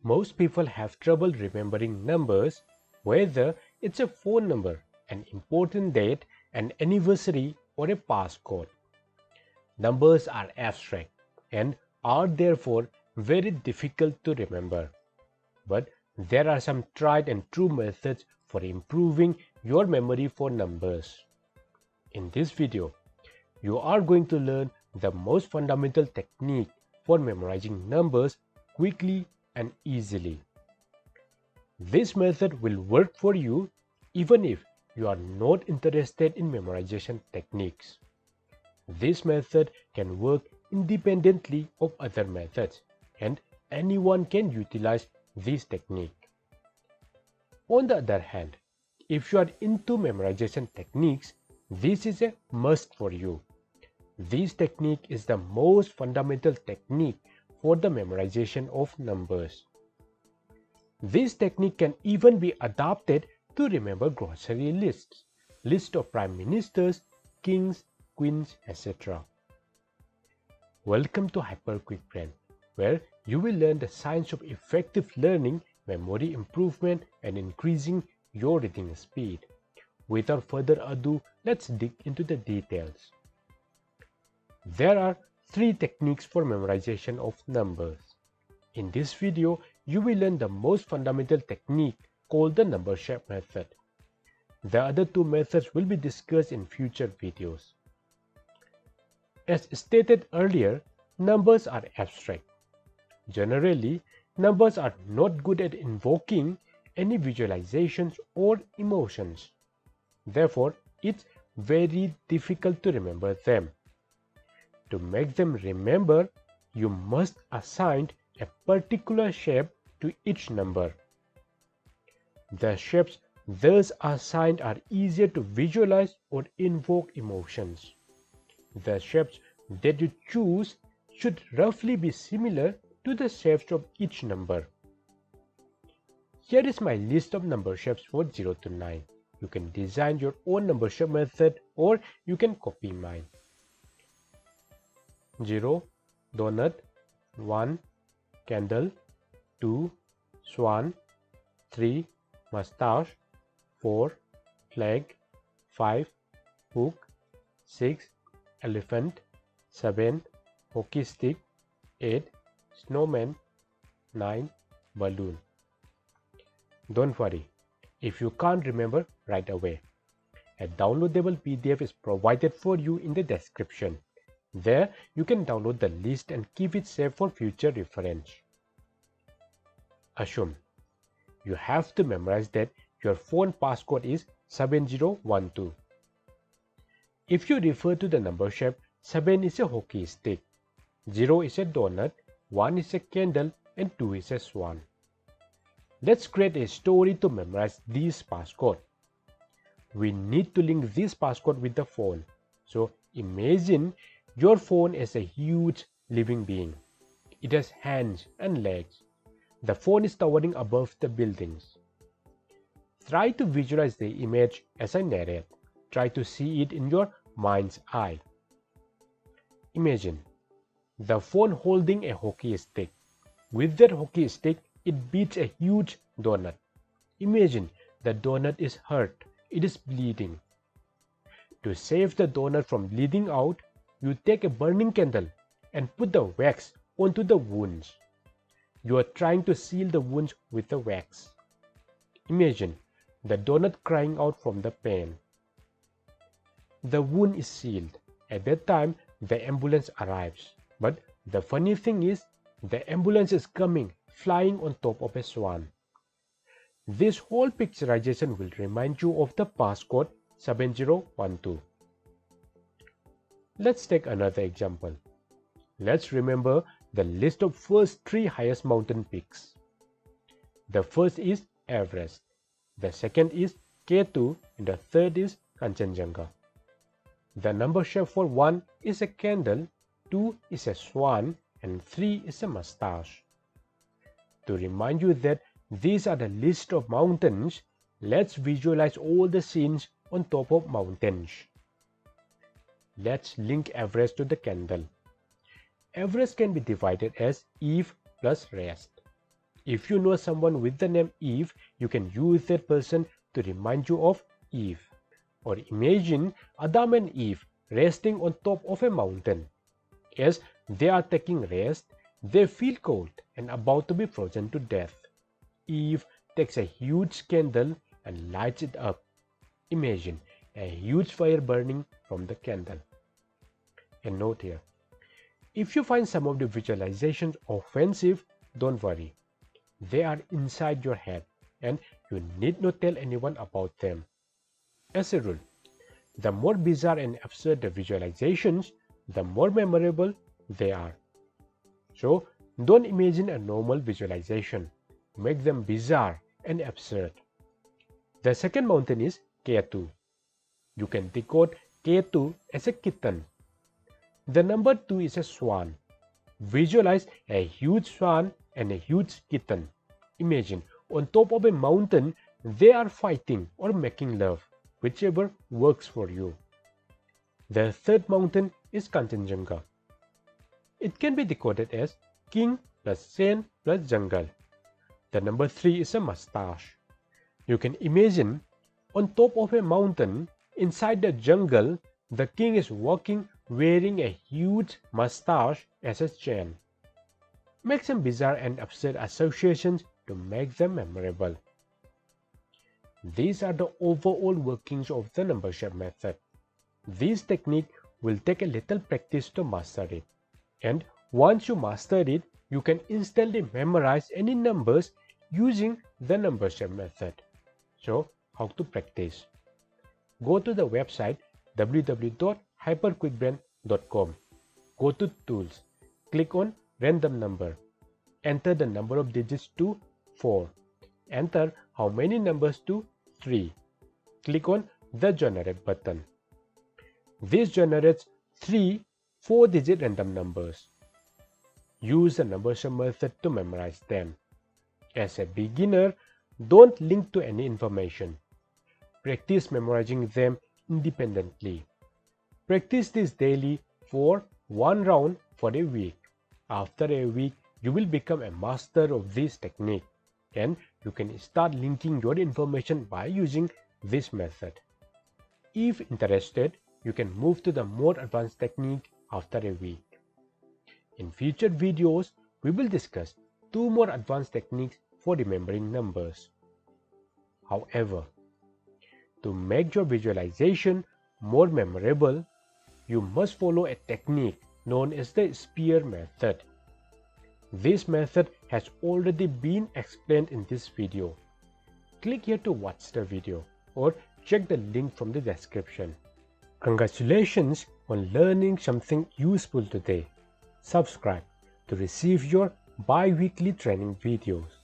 Most people have trouble remembering numbers, whether it's a phone number, an important date, an anniversary, or a passcode. Numbers are abstract and are therefore very difficult to remember. But there are some tried and true methods for improving your memory for numbers. In this video, you are going to learn the most fundamental technique for memorizing numbers quickly and easily. This method will work for you even if you are not interested in memorization techniques. This method can work independently of other methods, and anyone can utilize this technique. On the other hand, if you are into memorization techniques, this is a must for you. This technique is the most fundamental technique for the memorization of numbers. This technique can even be adapted to remember grocery lists, list of prime ministers, kings, queens, etc. Welcome to HyperQuickBrain, where you will learn the science of effective learning, memory improvement, and increasing your reading speed. Without further ado, let's dig into the details. There are 3 techniques for memorization of numbers. In this video, you will learn the most fundamental technique called the number shape method. The other 2 methods will be discussed in future videos. As stated earlier, numbers are abstract. Generally, numbers are not good at invoking any visualizations or emotions. Therefore, it's very difficult to remember them. To make them remember, you must assign a particular shape to each number. The shapes thus assigned are easier to visualize or invoke emotions. The shapes that you choose should roughly be similar to the shapes of each number. Here is my list of number shapes for 0 to 9. You can design your own number shape method or you can copy mine. 0. Donut. 1. Candle. 2. Swan. 3. Mustache. 4. Flag. 5. Hook. 6. Elephant. 7. Hockey stick. 8. Snowman. 9. Balloon. Don't worry if you can't remember right away. A downloadable PDF is provided for you in the description. There you can download the list and keep it safe for future reference. Assume you have to memorize that your phone passcode is 7012. If you refer to the number shape, 7 is a hockey stick, 0 is a donut, 1 is a candle, and 2 is a swan. Let's create a story to memorize this passcode. We need to link this passcode with the phone. So imagine your phone as a huge living being. It has hands and legs. The phone is towering above the buildings. Try to visualize the image as I narrate. Try to see it in your mind's eye. Imagine the phone holding a hockey stick. With that hockey stick, it beats a huge donut. Imagine the donut is hurt. It is bleeding. To save the donut from bleeding out, you take a burning candle and put the wax onto the wounds. You are trying to seal the wounds with the wax. Imagine the donut crying out from the pain. The wound is sealed. At that time, the ambulance arrives. But the funny thing is, the ambulance is coming, flying on top of a swan. This whole picturization will remind you of the passcode 7012. Let's take another example. Let's remember the list of first 3 highest mountain peaks. The first is Everest, the second is K2, and the third is Kanchenjunga. The number shape for 1 is a candle, 2 is a swan, and 3 is a mustache. To remind you that these are the list of mountains, let's visualize all the scenes on top of mountains. Let's link Everest to the candle. Everest can be divided as Eve plus rest. If you know someone with the name Eve, you can use that person to remind you of Eve. Or imagine Adam and Eve resting on top of a mountain. As they are taking rest, they feel cold and about to be frozen to death. Eve takes a huge candle and lights it up. Imagine a huge fire burning from the candle. A note here. If you find some of the visualizations offensive, don't worry. They are inside your head and you need not tell anyone about them. As a rule, the more bizarre and absurd the visualizations, the more memorable they are. So, don't imagine a normal visualization. Make them bizarre and absurd. The second mountain is Ketu. You can decode Ketu as a kitten. The number 2 is a swan. Visualize a huge swan and a huge kitten. Imagine on top of a mountain they are fighting or making love, whichever works for you. The third mountain is Kanchenjunga. It can be decoded as king plus sen plus jungle. The number 3 is a mustache. You can imagine on top of a mountain inside the jungle, the king is walking wearing a huge mustache as a chain. Make some bizarre and absurd associations to make them memorable. These are the overall workings of the number shape method. This technique will take a little practice to master it. And once you master it, you can instantly memorize any numbers using the number shape method. So, how to practice? Go to the website www.hyperquickbrain.com. Go to Tools. Click on Random Number. Enter the number of digits to 4. Enter how many numbers to 3. Click on the Generate button. This generates 3 4-digit random numbers. Use the number shape method to memorize them. As a beginner, don't link to any information. Practice memorizing them independently. Practice this daily for 1 round for a week. After a week, you will become a master of this technique and you can start linking your information by using this method. If interested, you can move to the more advanced technique after a week. In future videos, we will discuss 2 more advanced techniques for remembering numbers. However, to make your visualization more memorable, you must follow a technique known as the spear method. This method has already been explained in this video. Click here to watch the video or check the link from the description. Congratulations on learning something useful today. Subscribe to receive your bi-weekly training videos.